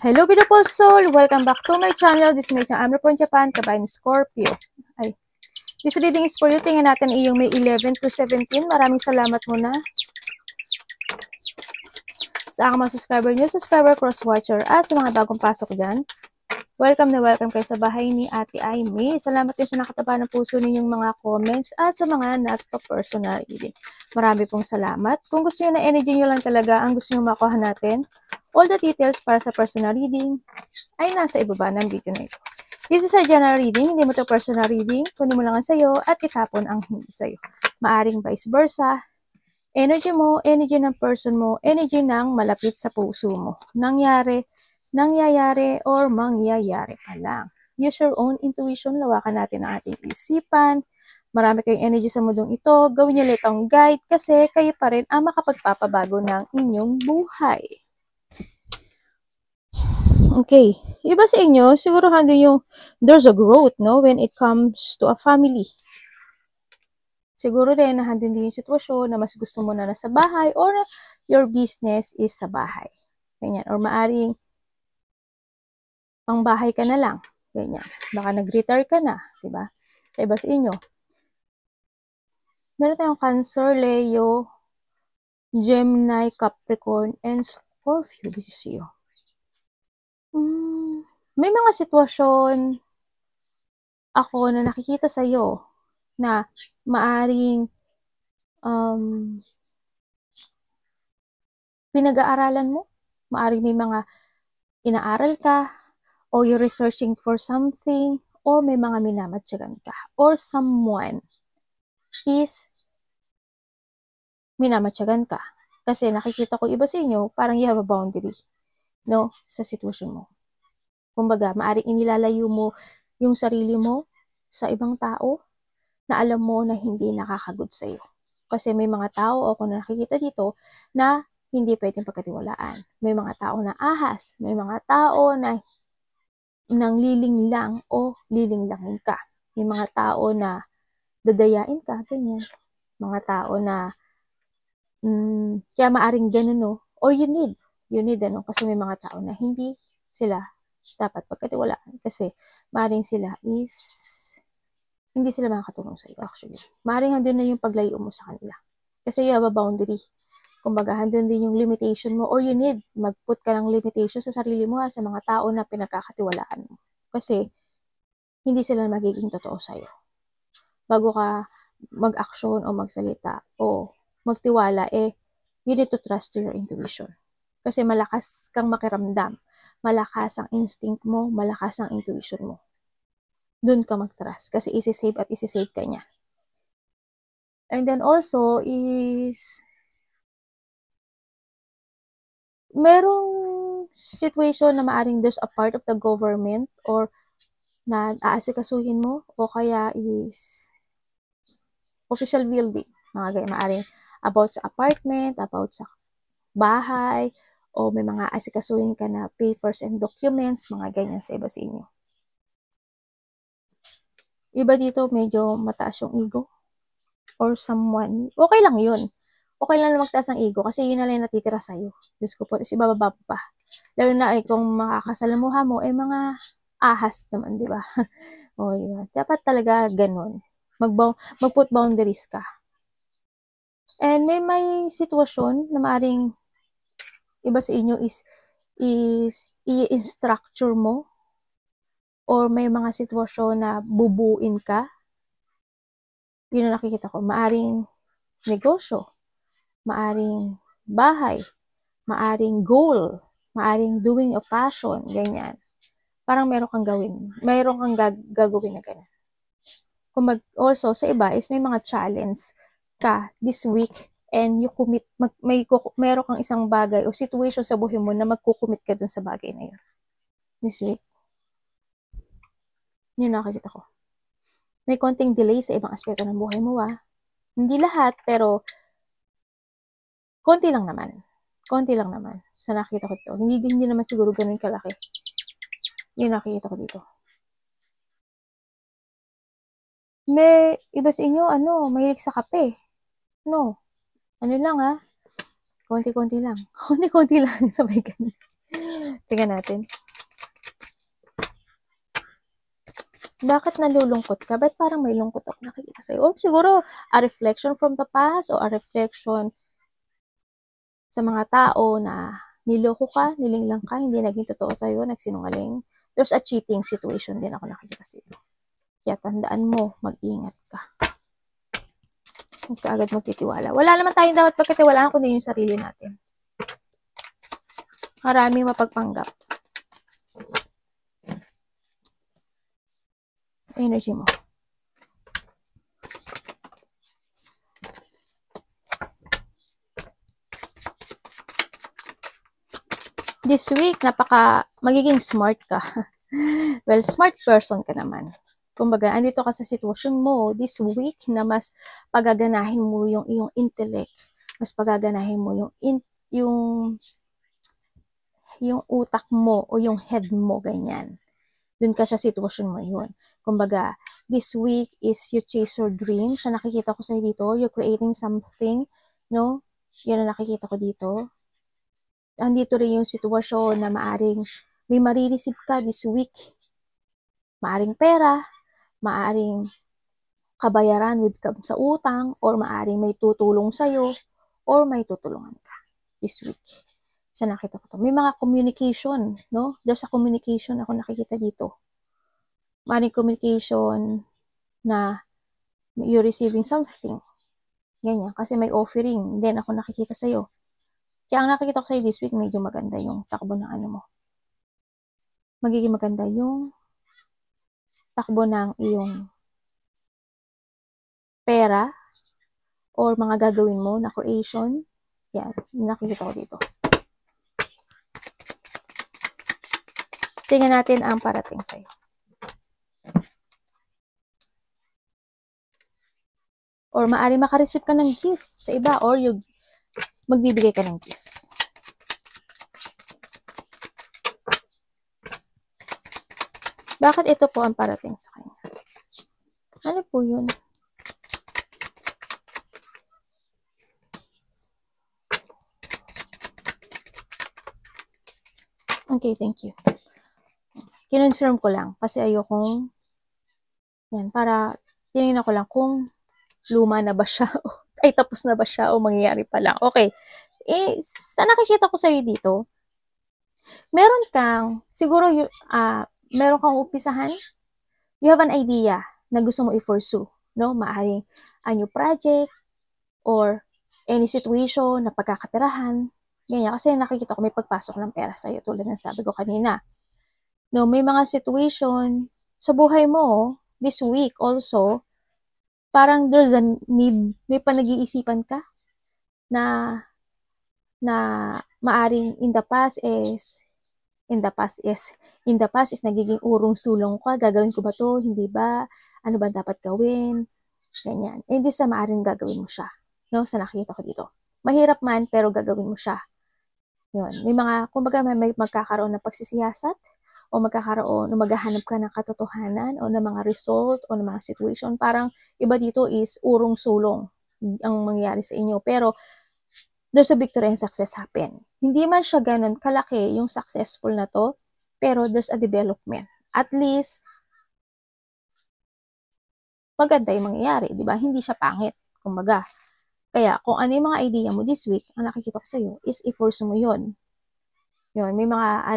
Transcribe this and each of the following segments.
Hello beautiful soul! Welcome back to my channel. This is my channel. I'm from Japan, kabayan Scorpio. Ay. This reading is for you. Tingnan natin iyong May 11 to 17. Maraming salamat muna sa aking mga subscriber nyo, subscriber, cross-watcher, at sa mga bagong pasok dyan. Welcome na welcome kayo sa bahay ni Ate Aimee. Salamat din sa nakataba ng puso ninyong mga comments at sa mga nagpa-personal reading. Marami pong salamat. Kung gusto nyo na energy nyo lang talaga ang gusto nyo makuha natin, all the details para sa personal reading ay nasa ibaba ng video na ito. This is a general reading, hindi mo ito personal reading. Kunin mo lang ang sayo at itapon ang hindi sayo. Maaring vice versa. Energy mo, energy ng person mo, energy ng malapit sa puso mo. Nangyayari, or mangyayari pa lang. Use your own intuition, lawakan natin ang ating isipan. Marami kayong energy sa mundong ito. Gawin nyo litong guide kasi kayo pa rin ang makapagpapabago ng inyong buhay. Okay. Iba sa inyo, siguro handin yung there's a growth, no? When it comes to a family. Siguro rin, nahandin din yung sitwasyon na mas gusto mo na nasa bahay or your business is sa bahay. Ganyan. Or maaring pang bahay ka na lang. Ganyan. Baka nag-retire ka na. Diba? Sa iba sa inyo. Meron tayong Cancer, Leo, Gemini, Capricorn, and Scorpio. This is you. May mga sitwasyon ako na nakikita sa'yo na maaring pinag-aaralan mo. Maaring may mga inaaral ka o you're researching for something or may mga minamatyagan ka or someone is minamatyagan ka. Kasi nakikita ko iba sa inyo, parang you have a boundary, no, sa sitwasyon mo. Kumbaga, maaring inilalayo mo yung sarili mo sa ibang tao na alam mo na hindi nakakagood sa'yo. Kasi may mga tao ako na nakikita dito na hindi pwedeng pagkatiwalaan. May mga tao na ahas, may mga tao na nang liling lang o liling langin ka. May mga tao na dadayain ka, ganyan. Mga tao na kaya maaring ganun, no? Or you need, ano, kasi may mga tao na hindi sila dapat pagkatiwalaan kasi maaring sila is hindi sila makakatulong sa iyo actually. Maaring handun na yung paglayo mo sa kanila. Kasi you have a boundary. Kumbaga, handun din yung limitation mo or you need mag-put ka ng limitation sa sarili mo sa mga tao na pinagkakatiwalaan mo. Kasi hindi sila magiging totoo sa iyo. Bago ka mag-action o magsalita o magtiwala, you need to trust to your intuition. Kasi malakas kang makiramdam. Malakas ang instinct mo, malakas ang intuition mo. Doon ka mag-trust kasi isi-save ka niya. And then also is merong situation na maaring there's a part of the government or na aasikasuhin mo o kaya is official building. Mga ganyan, maaring about sa apartment, about sa bahay, o may mga asikasuhin ka na papers and documents, mga ganyan sa iba sa inyo. Iba dito, medyo mataas yung ego or someone. Okay lang yun. Okay lang na magtaas ng ego kasi yun na lang natitira sa'yo. Diyos ko po, is ibababa pa. Lalo na kung makakasalamuha mo, mga ahas naman, di ba? O, yun. Dapat talaga ganun. Mag-put boundaries ka. And may sitwasyon na maaaring iba sa inyo is i-structure mo or may mga sitwasyon na bubuin ka. Yun ang nakikita ko. Maaring negosyo, maaring bahay, maaring goal, maaring doing a passion, ganyan. Parang meron kang gawin. Meron kang gagawin na ganyan. Also, sa iba is may mga challenge ka this week and you commit, meron kang isang bagay o situation sa buhay mo na magkukumit ka dun sa bagay na yun. This week. Yun nakikita ko. May konting delay sa ibang aspeto ng buhay mo, Hindi lahat, pero konti lang naman. Konti lang naman sa nakikita ko dito. Hindi naman siguro ganun kalaki. Yun nakikita ko dito. May iba sa inyo, mahilig sa kape. No. Ano lang, konti-konti lang. Konti-konti lang, sabay ganun. Tingnan natin. Bakit nalulungkot ka? Ba't parang may lungkot ako nakikita sa'yo? O siguro, a reflection from the past o a reflection sa mga tao na niloko ka, nilinglang ka, hindi naging totoo sa'yo, nagsinungaling. There's a cheating situation din ako nakikita sa'yo. Kaya tandaan mo, mag-ingat ka. Huwag ka agad magtitiwala. Wala naman tayong dapat pagkatiwalaan kundi yung sarili natin. Maraming mapagpanggap. Energy mo. This week, magiging smart ka. Well, smart person ka naman. Kumbaga, andito ka sa sitwasyon mo this week na mas pagaganahin mo yung iyong intellect. Mas pagaganahin mo yung utak mo o yung head mo, ganyan. Dun ka sa sitwasyon mo yun. Kumbaga, this week is you chase your dreams. Sa nakikita ko sa'yo dito, you're creating something, no? Yun ang nakikita ko dito. Andito rin yung sitwasyon na maaring may marireceive ka this week. Maaring pera, maaring kabayaran sa utang, or maaring may tutulong sa'yo, or may tutulungan ka this week. Sa nakita ko to. May mga communication, no? There's a communication ako nakikita dito. Maaring communication na you're receiving something. Ganyan. Kasi may offering din ako nakikita sa'yo. Kaya ang nakikita ko sa'yo this week, medyo maganda yung takbo ng ano mo. Magiging maganda yung takbo ng iyong pera or mga gagawin mo na creation. Yan, nakikita ko dito. Tingnan natin ang parating sa'yo. Or maaari makareceive ka ng gift sa iba or magbibigay ka ng gift. Bakit ito po ang parating sa kanya? Ano po yun? Okay, thank you. Kinonfirm ko lang kasi ayokong yan, para tinignan ko lang kung luma na ba siya ay tapos na ba siya o mangyayari pa lang. Okay. Sa nakikita ko sa'yo dito, meron kang, siguro, meron kang umpisahan, you have an idea na gusto mo i-pursue, no? Maaaring a new project or any situation na pagkakaperahan, ganyan. Kasi nakikita ko may pagpasok ng pera sa'yo tulad ng sabi ko kanina. No, may mga situation sa buhay mo this week also, parang there's a need, may panag-iisipan ka na maaring in the past is nagiging urong-sulong ka, gagawin ko ba to, hindi ba, ano ba dapat gawin, ganyan. And this na maaring gagawin mo siya, no, sa nakikita ko dito. Mahirap man, pero gagawin mo siya. Yun, may mga, kumbaga may magkakaroon ng pagsisiyasat, o maghahanap ka ng katotohanan, o ng mga result, o ng mga situation. Parang iba dito is urong-sulong ang mangyayari sa inyo. Pero there's a victory and success happen. Hindi man siya ganun kalaki yung successful na to, pero there's a development. At least, maganda yung mangyayari, di ba? Hindi siya pangit, kumbaga. Kaya, kung ano yung mga idea mo this week, ang nakikita ko sa'yo is i-force mo yun. Yun, may mga,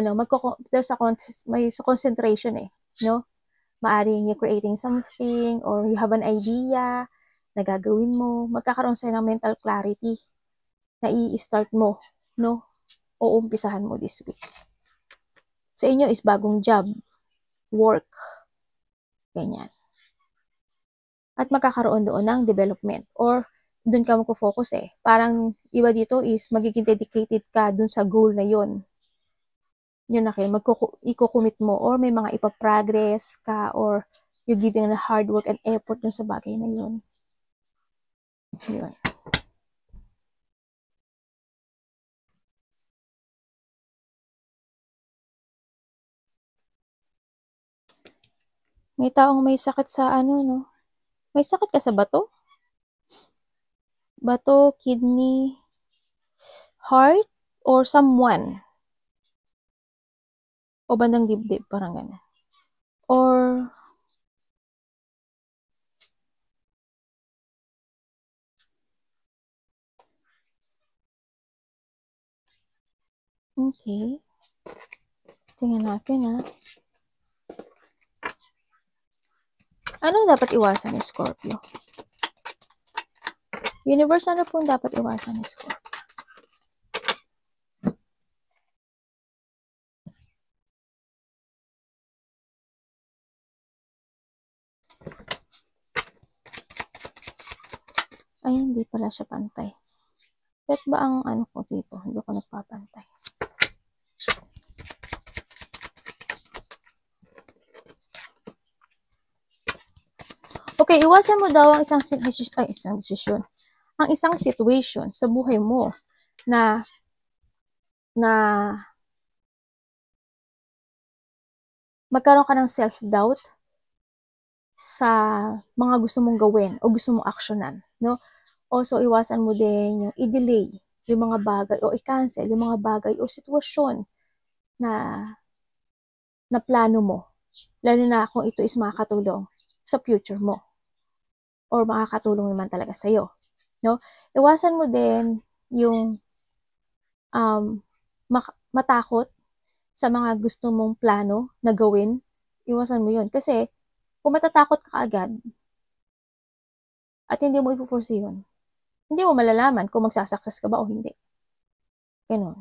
may concentration no? Maaring you're creating something, or you have an idea na gagawin mo, magkakaroon sa'yo ng mental clarity na i-start mo, no? O umpisahan mo this week. Sa inyo is bagong job, work, ganyan. At magkakaroon doon ng development, or doon ka magpo-focus Parang iba dito is magiging dedicated ka doon sa goal na yun. Yun na kayo, i-commit mo, or may mga ipaprogress ka, or you giving a hard work and effort dun sa bagay na yun. Yun. May taong may sakit sa no? May sakit ka sa bato? Bato, kidney, heart, or someone O bandang dibdib, parang gano'n. Or, okay. Tingnan natin, ha. Ano dapat iwasan ni Scorpio? Universe, ano pong dapat iwasan ni Scorpio? Ay, hindi pala siya pantay. Ba't ba ang ano ko dito? Hindi ko nagpapantay. Okay, iwasan mo daw ang isang desisyon. Ang isang situation sa buhay mo na magkaroon ka ng self-doubt sa mga gusto mong gawin o gusto mong aksyonan, no? Also, iwasan mo din yung i-delay yung mga bagay o i-cancel yung mga bagay o sitwasyon na plano mo. Lalo na kung ito is makakatulong sa future mo or makakatulong naman talaga sa'yo, no? Iwasan mo din yung matakot sa mga gusto mong plano na gawin. Iwasan mo yun. Kasi, kung matatakot ka agad at hindi mo ipo-force yun, hindi mo malalaman kung magsasucess ka ba o hindi. Ganun.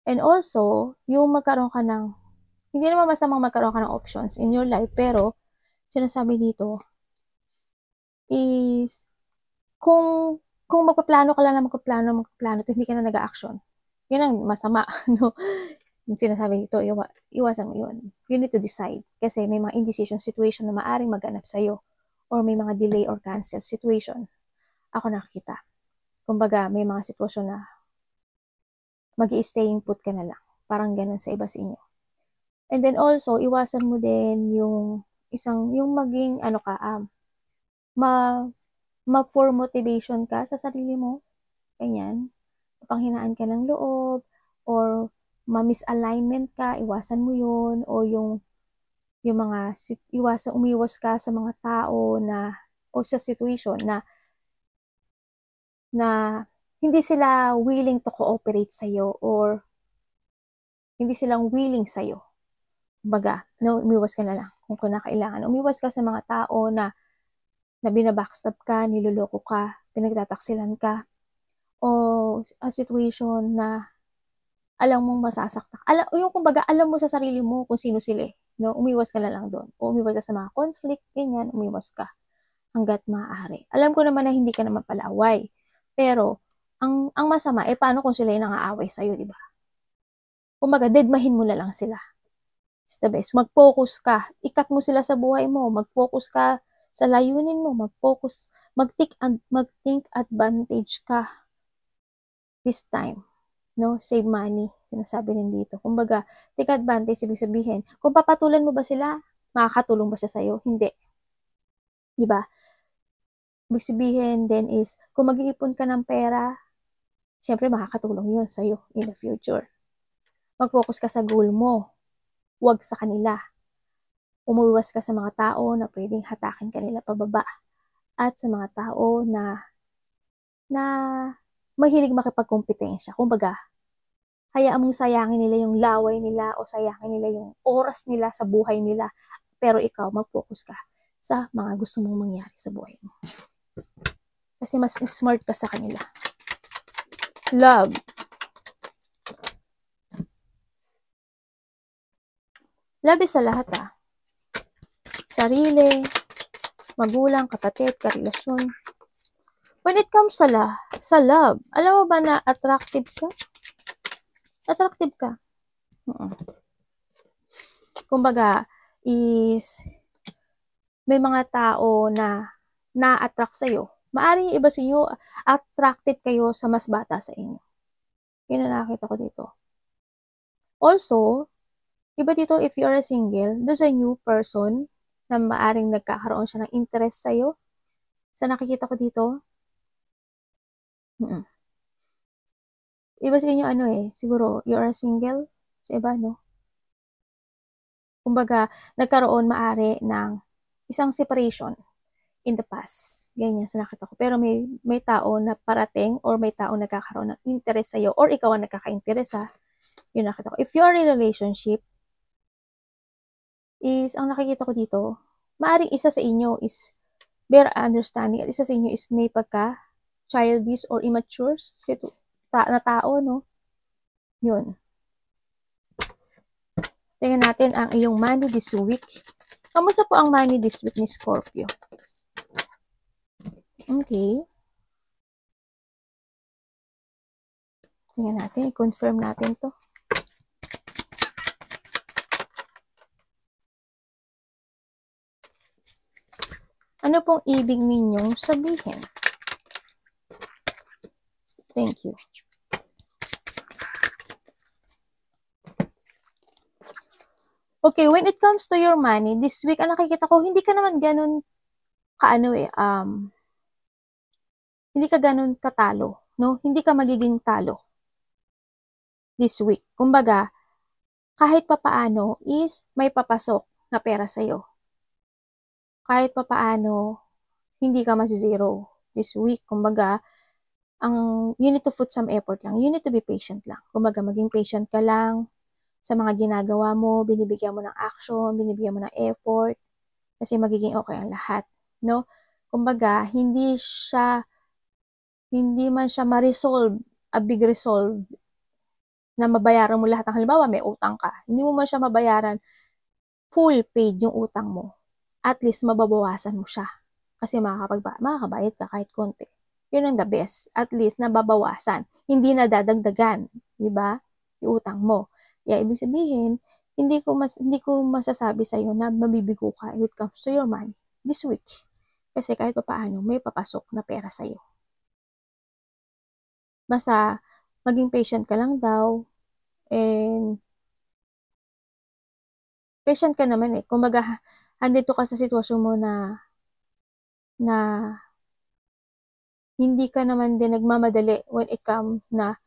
And also, yung magkaroon ka ng, hindi naman masamang magkaroon ka ng options in your life, pero, sinasabi dito, is, kung magpaplano ka lang na magpaplano, at hindi ka na nag-a-action, yun ang masama, no? Yung sinasabi dito, iwasan mo yun. You need to decide. Kasi may mga indecision situation na maaring maganap sa'yo. Or may mga delay or cancel situation. Ako nakakita. Kumbaga, may mga sitwasyon na mag-i-staying put ka na lang. Parang ganun sa iba sa inyo. And then also, iwasan mo din yung maging, ma-for motivation ka sa sarili mo. Ganyan. Panghinaan ka ng loob, or ma-misalignment ka, iwasan mo yun, o yung mga, umiwas ka sa mga tao o sa situation na hindi sila willing to cooperate sa'yo, or hindi silang willing sa'yo. Baga, no, umiwas ka na lang kung kinakailangan. Umiwas ka sa mga tao na binabackstab ka, niloloko ka, pinagtataksilan ka, o a situation na alam mong masasaktan. Kumbaga, alam mo sa sarili mo kung sino sila, no? Umiwas ka na lang doon. O umiwas ka sa mga conflict, ganyan, umiwas ka hanggat maaari. Alam ko naman na hindi ka naman palaaway. Pero, ang masama, paano kung sila yung nangaaway sa'yo, di ba? Kumbaga, deadmahin mo na lang sila. It's the best. Mag-focus ka. Ikat mo sila sa buhay mo. Mag-focus ka sa layunin mo. Mag-focus. Mag-think advantage ka this time. No, save money, sinasabi rin dito. Kumbaga, take advantage, ibig sabihin, kung papatulan mo ba sila, makakatulong ba siya sa'yo? Hindi. Diba? Ibig sabihin then is, kung mag-iipon ka ng pera, syempre makakatulong yun sa'yo in the future. Mag-focus ka sa goal mo, huwag sa kanila. Umuwiwas ka sa mga tao na pwedeng hatakin kanila pababa. At sa mga tao na mahilig makipagkompetensya. Kumbaga, hayaan mong sayangin nila yung laway nila o sayangin nila yung oras nila sa buhay nila. Pero ikaw, mag-focus ka sa mga gusto mong mangyari sa buhay mo. Kasi mas smart ka sa kanila. Love. Love is sa lahat, Sarili, magulang, kapatid, karelasyon. When it comes sa love, alam mo ba na attractive ka? Attractive ka. Kumbaga, is may mga tao na na-attract sa'yo. Maaring iba sa inyo, attractive kayo sa mas bata sa inyo. Yun na nakita ko dito. Also, iba dito if you are a single, doon sa new person na maaring nagkakaroon siya ng interest sa'yo. Sa nakikita ko dito, iba sa inyo siguro, you are a single, sa iba, no? Kumbaga, nagkaroon maari ng isang separation in the past. Ganyan sa nakita ko. Pero may tao na parating or may tao na nagkakaroon ng interest sa'yo or ikaw ang nagkaka-interesa. Yun nakita ko. If you are in a relationship, is, ang nakikita ko dito, maaring isa sa inyo is bare understanding at isa sa inyo is may pagka childish or immature na tao, no? Yun. Tingnan natin ang iyong money this week. Kamusta po ang money this week ni Scorpio? Okay. Tingnan natin. I-confirm natin to. Ano pong ibig ninyong sabihin? Thank you. Okay, when it comes to your money, this week, ang nakikita ko, hindi ka naman ganun hindi ka ganun katalo, no? Hindi ka magiging talo this week. Kumbaga, kahit papaano is may papasok na pera sa'yo. Kahit papaano, hindi ka masizero this week. Kumbaga, you need to put some effort lang. You need to be patient lang. Kumbaga, maging patient ka lang sa mga ginagawa mo, binibigyan mo ng action, binibigyan mo ng effort, kasi magiging okay ang lahat, no? Kumbaga, hindi man siya ma-resolve, a big resolve, na mabayaran mo lahat ng halimbawa, may utang ka. Hindi mo man siya mabayaran, full paid yung utang mo. At least, mababawasan mo siya. Kasi makakabayad ka kahit konti. Yun ang the best. At least, nababawasan. Hindi na dadagdagan. Diba? Yung utang mo. Kaya, ibig sabihin, hindi ko masasabi sa'yo na mabibigo ka when it comes to your money this week. Kasi kahit papaano, may papasok na pera sa'yo. Basta, maging patient ka lang daw. And, patient ka naman eh. Kumbaga, andito ka sa sitwasyon mo na hindi ka naman din nagmamadali when it comes na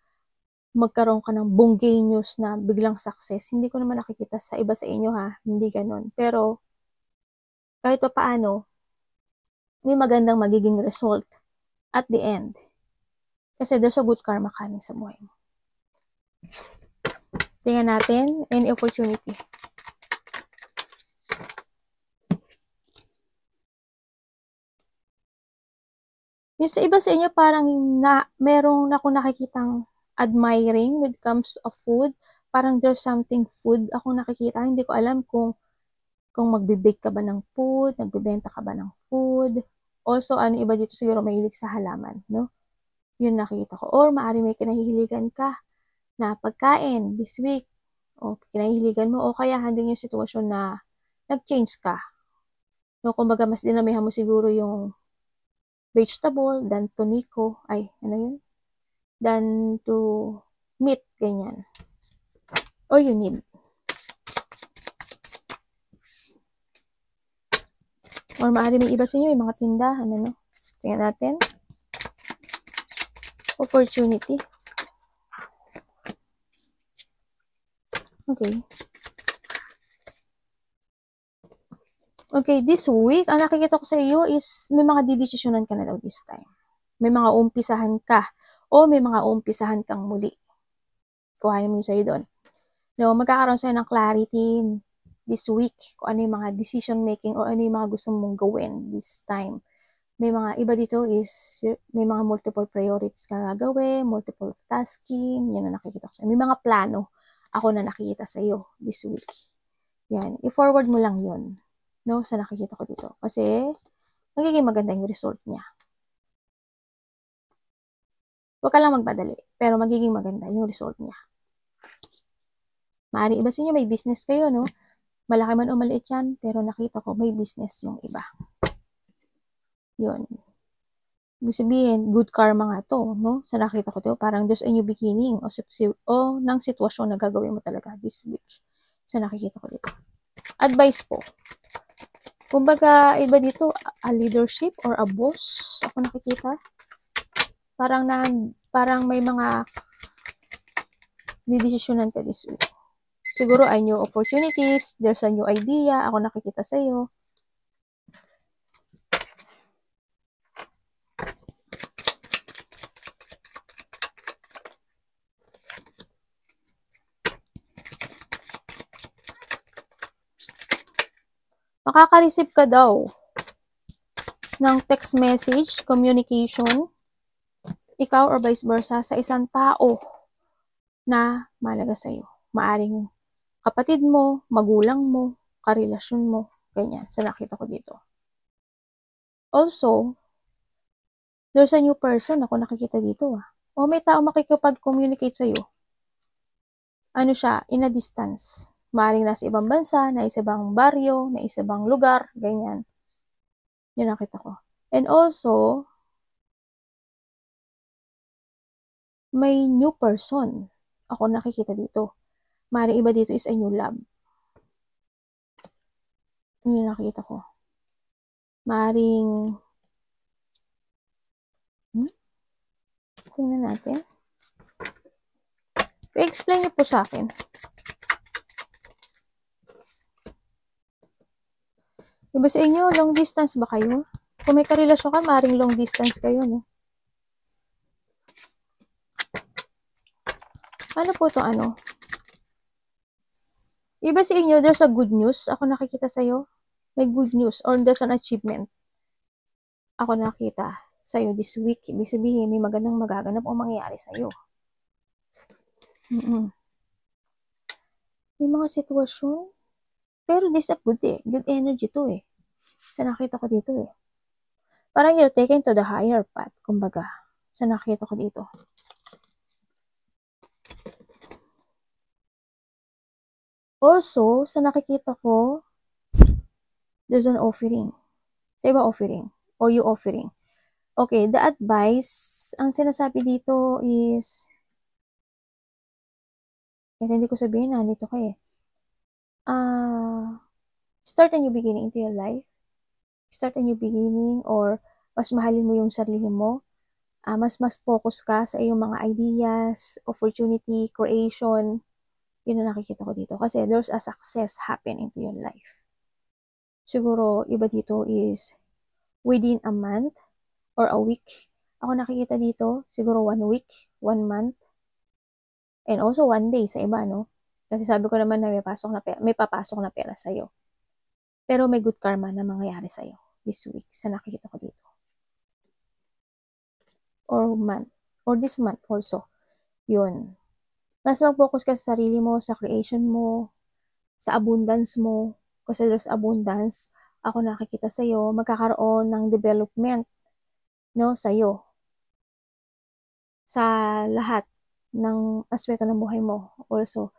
magkaroon ka ng bonggenius na biglang success. Hindi ko naman nakikita sa iba sa inyo ha, hindi ganon. Pero, kahit pa paano, may magandang magiging result at the end. Kasi there's a good karma coming sa buhay mo. Tingnan natin, any opportunity. Yung sa iba sa inyo, parang merong ako nakikitang admiring when it comes to food. Parang there's something food ako nakikita. Hindi ko alam kung magbe-bake ka ba ng food, nagbebenta ka ba ng food. Also, iba dito siguro mahilig sa halaman, no? Yun nakikita ko. Or maaari may kinahihiligan ka na pagkain this week. O kinahihiligan mo. O kaya handing yung sitwasyon na nag-change ka. No, kumbaga mas dinamihan mo siguro yung vegetable than to Nico. Than to meat, ganyan. Or you need. Or maaari may iba sa inyo, may mga tindahan, ano. Tingnan natin. Opportunity. Okay. Okay, this week, ang nakikita ko sa iyo is may mga didesisyonan ka na daw this time. May mga umpisahan ka o may mga umpisahan kang muli. Kuhanin mo yung sa'yo doon. No, magkakaroon sa'yo ng clarity this week kung ano yung mga decision making o ano yung mga gusto mong gawin this time. May mga iba dito is may mga multiple priorities ka gagawin, multiple tasking, yan na nakikita ko sa'yo. May mga plano ako na nakikita sa'yo this week. Yan, i-forward mo lang yun. No, sa nakikita ko dito. Kasi, magiging maganda yung result niya. Huwag ka lang magmadali, pero magiging maganda yung result niya. Maari iba sa inyo, may business kayo, no? Malaki man o maliit yan, pero nakita ko may business yung iba. Yun. Ibig sabihin, good karma nga to, no? Sa nakita ko to, parang there's a new beginning o ng sitwasyon na gagawin mo talaga this week. Sa nakikita ko dito. Advice po. Kumbaga, iba dito, a leadership or a boss, ako nakikita. Parang may mga didesisyonan ka this week. Siguro ay new opportunities, there's a new idea, ako nakikita sa'yo. Makaka-receive ka daw ng text message, communication, ikaw or vice versa, sa isang tao na mahalaga sa'yo. Maaring kapatid mo, magulang mo, karelasyon mo, ganyan. Sa nakita ko dito. Also, there's a new person ako nakikita dito O may tao makikipag-communicate sa'yo. Ano siya, in a distance. Maaring nasa ibang bansa, nasa ibang baryo, nasa ibang lugar, ganyan. Yun nakita ko. And also, may new person ako nakikita dito. Maaring iba dito is a new love. Yun nakita ko. Maaring tingnan natin. I-explain niyo po sa akin. Iba sa inyo, long distance ba kayo? Kung may karelasyon ka, maaaring long distance kayo, no? Ano po to ano? Iba sa inyo, there's a good news. Ako nakikita sa'yo. May good news or there's an achievement. Ako nakita sa'yo this week. Ibig sabihin, may magandang magaganap o mangyayari sa'yo. May mga sitwasyon. Pero this is good Good energy to Sa nakita ko dito Parang you're taken to the higher path. Kumbaga, sa nakita ko dito. Also, sa nakikita ko, there's an offering. Sa iba offering. O you offering. Okay, the advice, ang sinasabi dito is, kahit hindi ko sabihin na, dito ka start a new beginning into your life. Start a new beginning or mas mahalin mo yung sarili mo. Mas focus ka sa iyong mga ideas, opportunity, creation. Yun ang nakikita ko dito. Kasi there's a success happen into your life. Siguro, iba dito is within a month or a week. Ako nakikita dito, siguro 1 week, 1 month, and also 1 day sa iba, no? Kasi sabi ko naman na may papasok na pera sa'yo. Pero may good karma na mangyayari sa'yo this week sa nakikita ko dito. Or month. Or this month also. Yun. Mas mag-focus ka sa sarili mo, sa creation mo, sa abundance mo. Kasi there's abundance. Ako nakikita sa'yo, magkakaroon ng development, no, sa'yo. Sa lahat ng aspeto ng buhay mo. Also,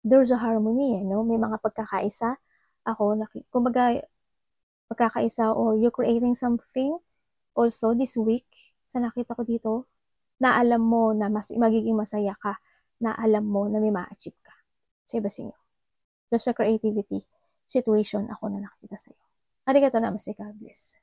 there's a harmony, no? May mga pagkakaisa. Ako, kumbaga, pagkakaisa or you're creating something also this week, sa nakita ko dito, na alam mo na magiging masaya ka, na alam mo na may ma-achieve ka. Sa iba sa inyo. There's a creativity situation ako na nakita sa'yo. Arigato namaste, God bless.